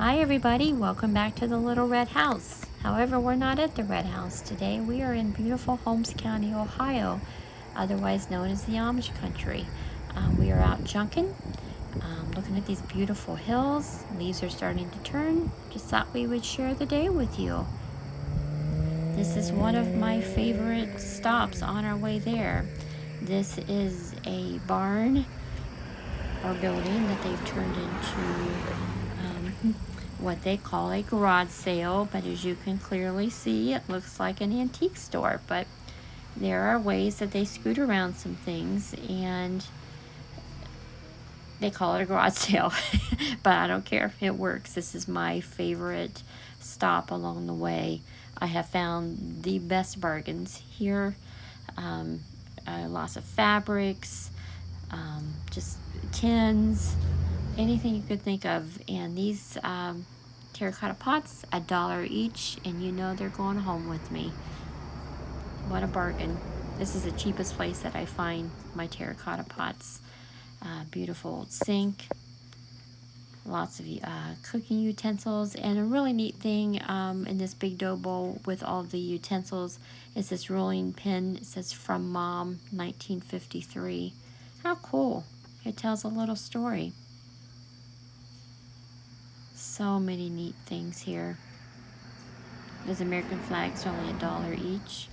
Hi everybody, welcome back to the Little Red House. However, we're not at the Red House today. We are in beautiful Holmes County, Ohio, otherwise known as the Amish country. We are out Junkin, looking at these beautiful hills. Leaves are starting to turn. Just thought we would share the day with you. This is one of my favorite stops on our way there. This is a barn or building that they've turned into what they call a garage sale, but as you can clearly see, it looks like an antique store. But there are ways that they scoot around some things, and they call it a garage sale. But I don't care, it works. This is my favorite stop along the way. I have found the best bargains here. Lots of fabrics, just tins, anything you could think of. And these terracotta pots, $1 each, and you know they're going home with me. What a bargain. This is the cheapest place that I find my terracotta pots. Beautiful old sink, lots of cooking utensils, and a really neat thing in this big dough bowl with all the utensils is this rolling pin. It says "From Mom, 1953." How cool. It tells a little story. So many neat things here. Those American flags are only $1 each.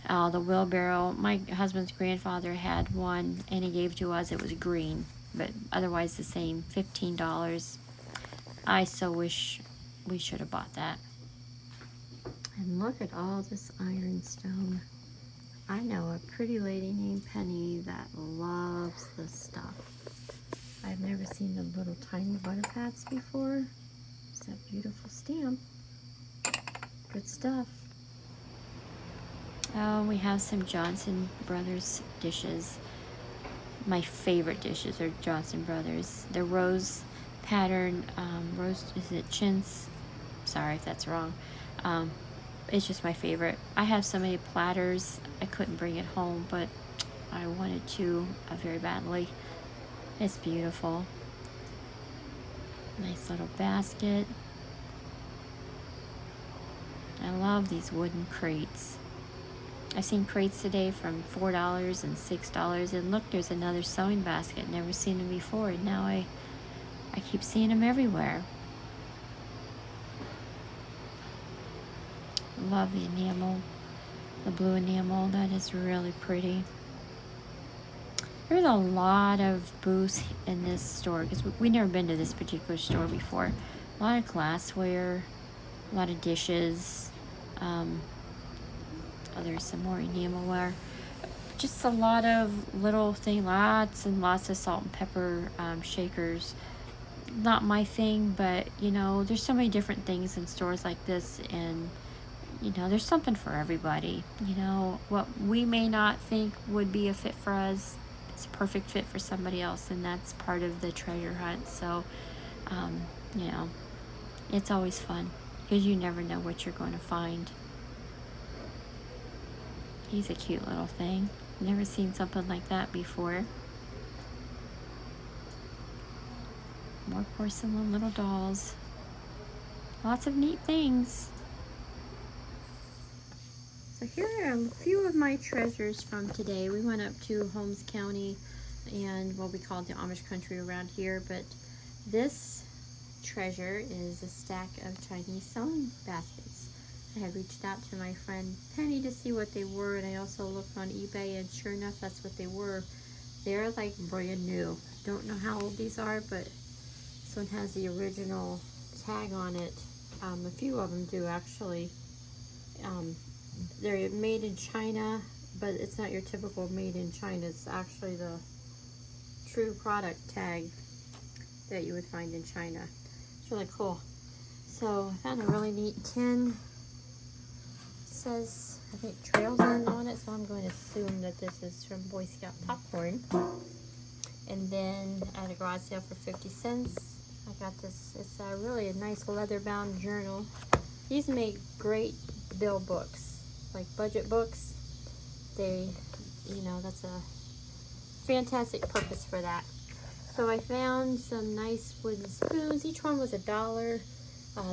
The wheelbarrow, my husband's grandfather had one and he gave to us. It was green, but otherwise the same, $15. I so wish we should have bought that. And look at all this ironstone. I know a pretty lady named Penny that loves this stuff. I've never seen the little tiny butterpats before. It's that beautiful stamp. Good stuff. Oh, we have some Johnson Brothers dishes. My favorite dishes are Johnson Brothers. The rose pattern, is it chintz? Sorry if that's wrong. It's just my favorite. I have so many platters. I couldn't bring it home, but I wanted to very badly. It's beautiful. Nice little basket. I love these wooden crates. I've seen crates today from $4 and $6, and look, there's another sewing basket. Never seen them before, and now I keep seeing them everywhere. Love the enamel, the blue enamel. That is really pretty. There's a lot of booths in this store because we've never been to this particular store before. A lot of glassware, a lot of dishes. There's some more enamelware. Just a lot of little things, lots and lots of salt and pepper shakers. Not my thing, but you know, there's so many different things in stores like this, and you know, there's something for everybody. You know, what we may not think would be a fit for us, it's a perfect fit for somebody else, and that's part of the treasure hunt. So, you know, it's always fun because you never know what you're going to find. He's a cute little thing. Never seen something like that before. More porcelain little dolls. Lots of neat things. So here are a few of my treasures from today. We went up to Holmes County and what we call the Amish country around here, but this treasure is a stack of Chinese sewing baskets. I had reached out to my friend Penny to see what they were, and I also looked on eBay, and sure enough, that's what they were. They're like brand new. Don't know how old these are, but this one has the original tag on it. A few of them do actually. They're made in China, but it's not your typical made in China. It's actually the true product tag that you would find in China. It's really cool. So I found a really neat tin. It says, I think, Trails End on it, so I'm going to assume that this is from Boy Scout popcorn. And then at a garage sale for 50 cents, I got this. It's really a nice leather-bound journal. These make great bill books, like budget books. They, you know, that's a fantastic purpose for that. So I found some nice wooden spoons ones. Each one was $1.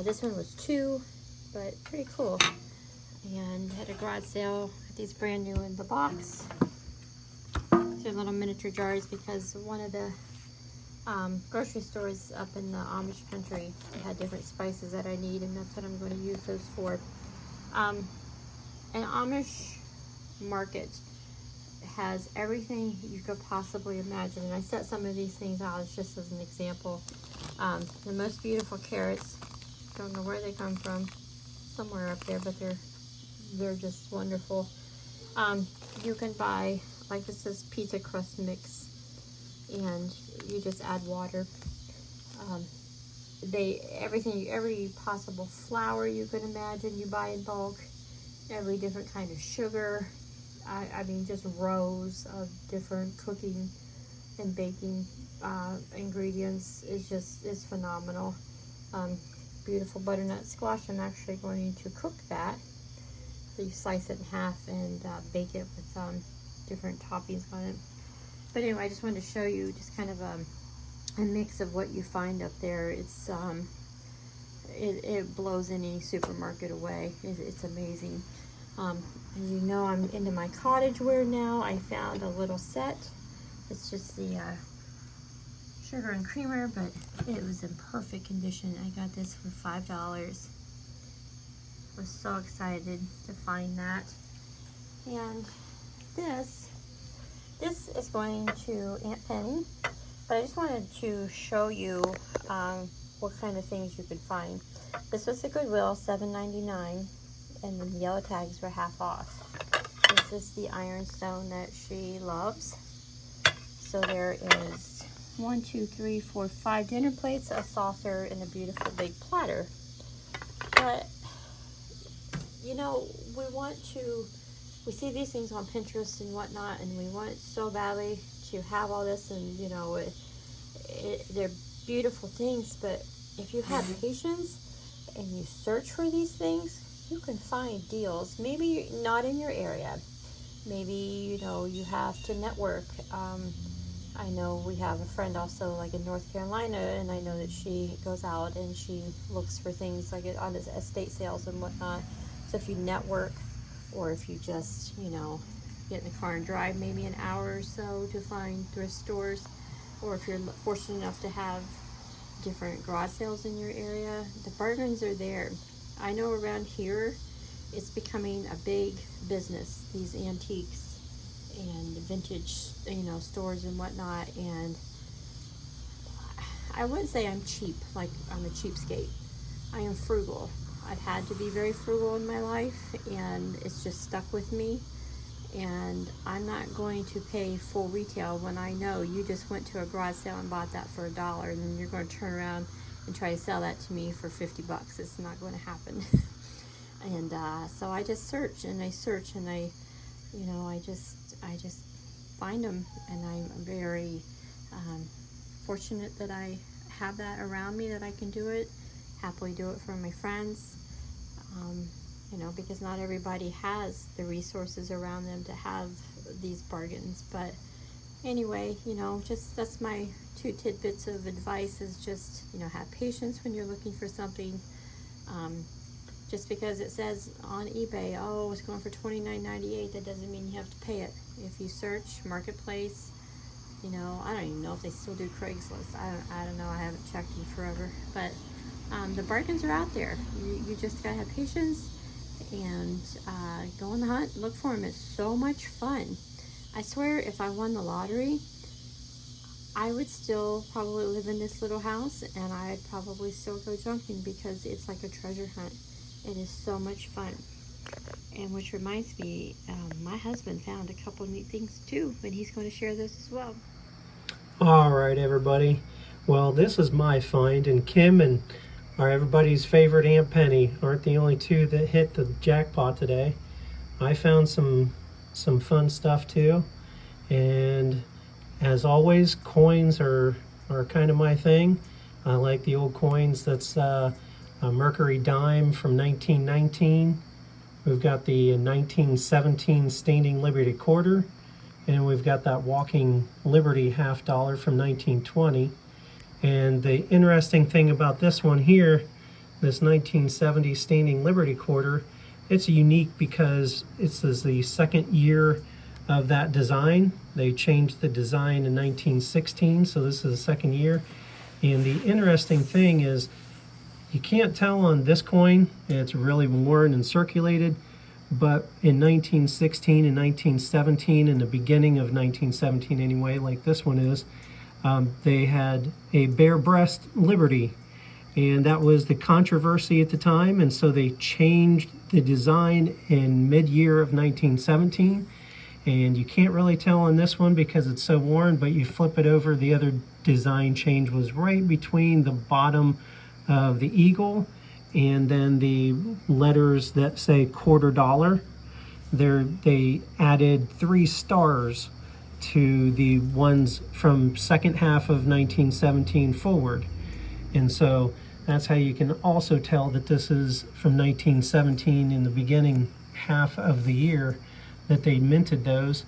This one was $2, but pretty cool. And had a garage sale. Got these brand new in the box. These are little miniature jars because one of the grocery stores up in the Amish country had different spices that I need, and that's what I'm going to use those for. An Amish market has everything you could possibly imagine, and I set some of these things out just as an example. The most beautiful carrots, don't know where they come from, somewhere up there, but they're just wonderful. You can buy, like this is pizza crust mix, and you just add water. Every possible flour you can imagine you buy in bulk, every different kind of sugar. I mean, just rows of different cooking and baking ingredients is phenomenal. Beautiful butternut squash. I'm actually going to cook that. So you slice it in half and bake it with different toppings on it. But anyway, I just wanted to show you just kind of a mix of what you find up there. It's it blows any supermarket away. It's amazing. As you know, I'm into my cottage wear now. I found a little set. It's just the sugar and creamer, but it was in perfect condition. I got this for $5. Was so excited to find that. And this is going to Aunt Penny, but I just wanted to show you what kind of things you could find. This was at Goodwill, $7.99, and the yellow tags were half off. This is the ironstone that she loves. So there is 1, 2, 3, 4, 5 dinner plates, a saucer, and a beautiful big platter. But you know, we see these things on Pinterest and whatnot, and we want so badly to have all this, and you know, they're beautiful things, but if you have patience and you search for these things, you can find deals. Maybe not in your area. Maybe, you know, you have to network. I know we have a friend also like in North Carolina, and I know that she goes out and she looks for things like on estate sales and whatnot. So if you network, or if you just, you know, get in the car and drive maybe an hour or so to find thrift stores, or if you're fortunate enough to have different garage sales in your area, the bargains are there. I know around here it's becoming a big business, these antiques and vintage, you know, stores and whatnot. And I wouldn't say I'm cheap, like I'm a cheapskate. I am frugal. I've had to be very frugal in my life, and it's just stuck with me. And I'm not going to pay full retail when I know you just went to a garage sale and bought that for $1, and then you're going to turn around and try to sell that to me for $50. It's not going to happen. And so I just search and I you know, I just find them, and I'm very fortunate that I have that around me, that I can do it. Happily do it for my friends. You know, because not everybody has the resources around them to have these bargains. But anyway, you know, just that's my 2 tidbits of advice, is just, you know, have patience when you're looking for something. Just because it says on eBay, oh, it's going for $29.98, that doesn't mean you have to pay it. If you search Marketplace, you know, I don't even know if they still do Craigslist. I don't know, I haven't checked in forever. But the bargains are out there. You just gotta have patience and go on the hunt, look for them. It's so much fun. I swear, if I won the lottery, I would still probably live in this little house, and I'd probably still go junking, because it's like a treasure hunt. It is so much fun. And which reminds me, my husband found a couple neat things too, and he's going to share those as well. All right, everybody. Well, this is my find, and Kim and our everybody's favorite Aunt Penny aren't the only two that hit the jackpot today. I found some fun stuff too, and as always, coins are kind of my thing. I like the old coins. That's a Mercury dime from 1919. We've got the 1917 Standing Liberty quarter, and we've got that Walking Liberty $50 from 1920. And the interesting thing about this one here, this 1970 Standing Liberty Quarter, it's unique because this is the second year of that design. They changed the design in 1916, so this is the second year. And the interesting thing is, you can't tell on this coin, it's really worn and circulated, but in 1916 and 1917, in the beginning of 1917 anyway, like this one is, they had a bare breast Liberty, and that was the controversy at the time, and so they changed the design in mid-year of 1917. And you can't really tell on this one because it's so worn, but you flip it over, the other design change was right between the bottom of the eagle and then the letters that say $quarter. They added 3 stars to the ones from second half of 1917 forward. And so that's how you can also tell that this is from 1917 in the beginning half of the year that they minted those.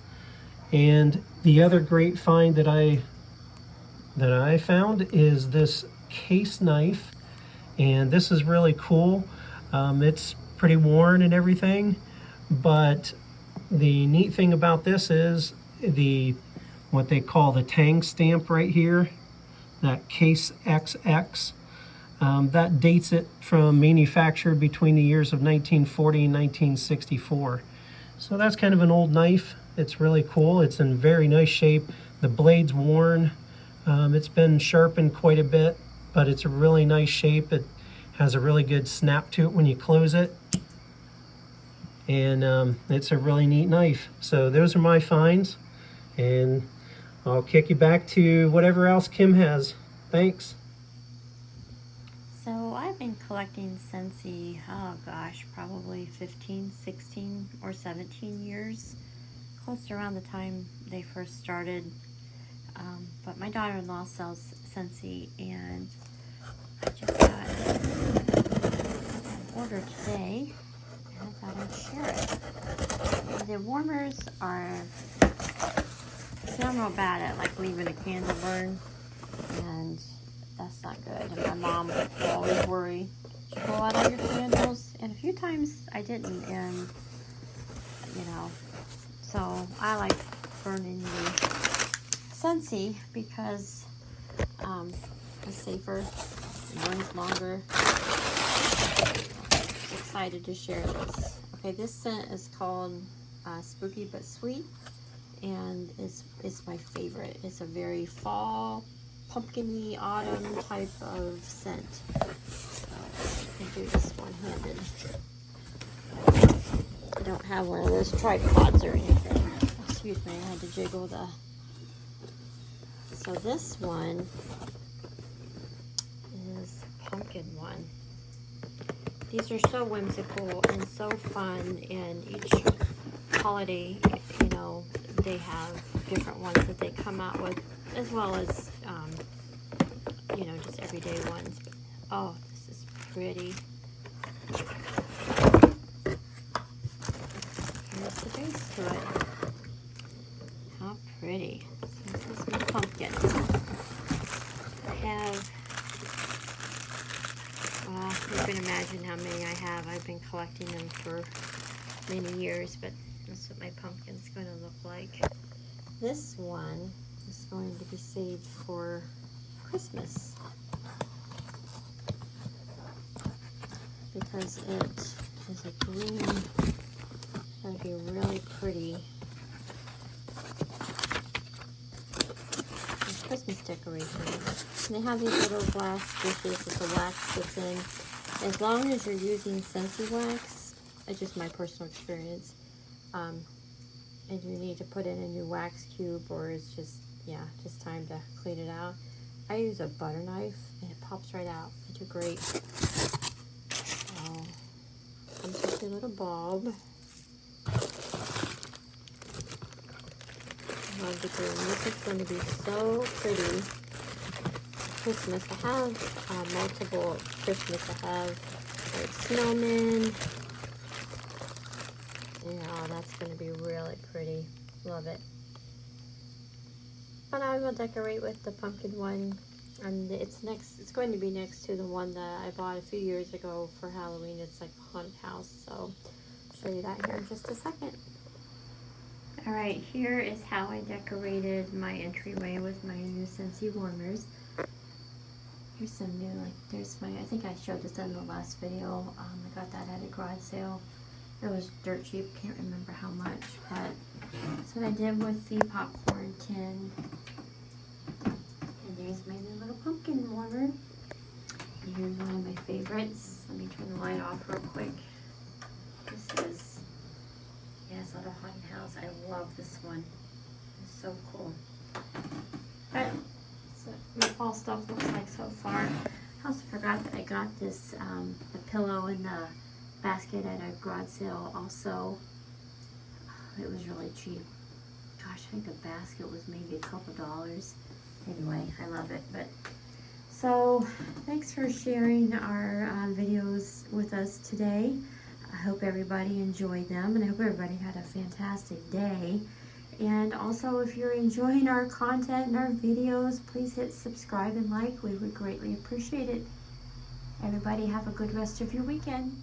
And the other great find that I found is this case knife, and this is really cool. It's pretty worn and everything, but the neat thing about this is what they call the Tang stamp right here, that case XX. That dates it from manufactured between the years of 1940 and 1964. So that's kind of an old knife. It's really cool. It's in very nice shape. The blade's worn. It's been sharpened quite a bit, but it's a really nice shape. It has a really good snap to it when you close it. And it's a really neat knife. So those are my finds. And I'll kick you back to whatever else Kim has. Thanks. So I've been collecting Scentsy, oh gosh, probably 15, 16, or 17 years, close to around the time they first started. But my daughter-in-law sells Scentsy, and I just got an order today, and I thought I'd share it. The warmers are, see, I'm real bad at like leaving a candle burn, and that's not good. And my mom will always worry, did you blow out all your candles? And a few times I didn't, and you know, so I like burning the Scentsy because it's safer, it burns longer. I'm excited to share this. Okay, this scent is called Spooky But Sweet, and it's my favorite. It's a very fall, pumpkin-y, autumn type of scent. So I can do this one-handed. I don't have one of those tripods or anything. Excuse me, I had to jiggle the... So this one is a pumpkin one. These are so whimsical and so fun, and each holiday, you know, they have different ones that they come out with, as well as, you know, just everyday ones. But, oh, this is pretty. Here's the base to it. How pretty. So this is my pumpkin. I have, well, you can imagine how many I have. I've been collecting them for many years, but that's what my pumpkin's going to look like. This one is going to be saved for Christmas because it is a green. It's going to be really pretty. Christmas decorations. And they have these little glass dishes that the wax gets in. As long as you're using Scentsy wax, it's just my personal experience, and you need to put in a new wax cube, or it's just, yeah, just time to clean it out. I use a butter knife and it pops right out. It's great. So, comes with a little bulb. Love the green. This is going to be so pretty. Christmas. I have multiple Christmas. I have like snowmen. Yeah, that's going to be really pretty. Love it. But I will decorate with the pumpkin one And it's going to be next to the one that I bought a few years ago for Halloween. It's like a haunted house, so I'll show you that here in just a second. All right, here is how I decorated my entryway with my new Scentsy warmers. Here's some new, like, there's my, I think I showed this in the last video. I got that at a garage sale. It was dirt cheap, can't remember how much, but that's what I did with the popcorn tin. And there's my new little pumpkin warmer. And here's one of my favorites. Let me turn the light off real quick. This is, yes, Little Haunted House. I love this one. It's so cool. But that's what my fall stuff looks like so far. I also forgot that I got this, the pillow in the basket at a garage sale also. It was really cheap. Gosh, I think the basket was maybe a couple dollars. Anyway, I love it. But so thanks for sharing our videos with us today. I hope everybody enjoyed them, and I hope everybody had a fantastic day. And also, if you're enjoying our content and our videos, please hit subscribe and like. We would greatly appreciate it. Everybody have a good rest of your weekend.